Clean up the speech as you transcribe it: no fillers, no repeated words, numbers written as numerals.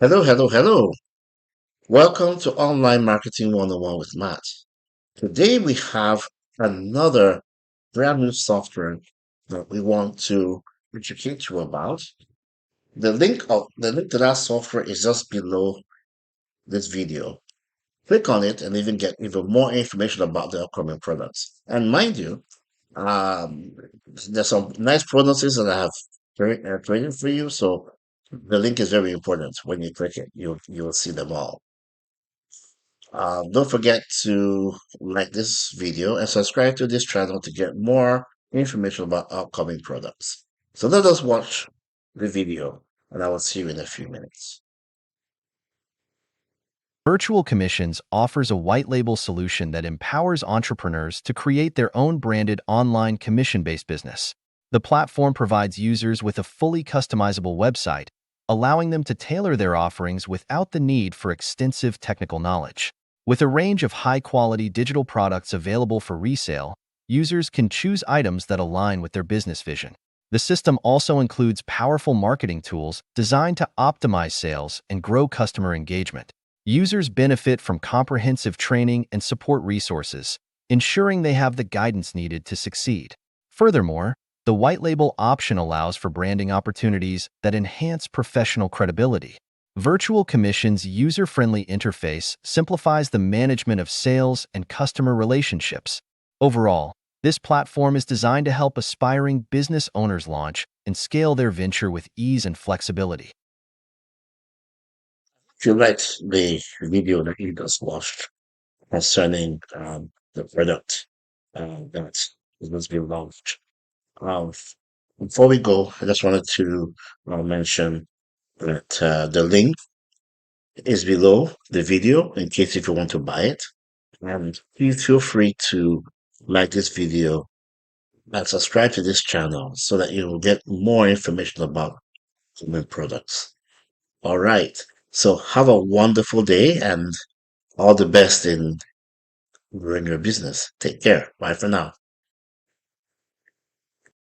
Hello, hello, hello. Welcome to Online Marketing 101 with Matt. Today we have another brand new software that we want to educate you about. The link to that software is just below this video. Click on it and even get even more information about the upcoming products. And mind you, um, there's some nice bonuses that I have created for you. So the link is very important. When you click it, you'll see them all. Don't forget to like this video and subscribe to this channel to get more information about upcoming products. So let us watch the video and I will see you in a few minutes. Virtual Commissions offers a white label solution that empowers entrepreneurs to create their own branded online commission-based business. The platform provides users with a fully customizable website, allowing them to tailor their offerings without the need for extensive technical knowledge. With a range of high-quality digital products available for resale, users can choose items that align with their business vision. The system also includes powerful marketing tools designed to optimize sales and grow customer engagement. Users benefit from comprehensive training and support resources, ensuring they have the guidance needed to succeed. Furthermore, the white label option allows for branding opportunities that enhance professional credibility. Virtual Commission's user-friendly interface simplifies the management of sales and customer relationships. Overall, this platform is designed to help aspiring business owners launch and scale their venture with ease and flexibility. If you liked the video that you just watched concerning the product that is going to be launched, um, before we go, I just wanted to mention that the link is below the video in case if you want to buy it. And please feel free to like this video and subscribe to this channel so that you will get more information about human products. All right. So have a wonderful day and all the best in growing your business. Take care. Bye for now.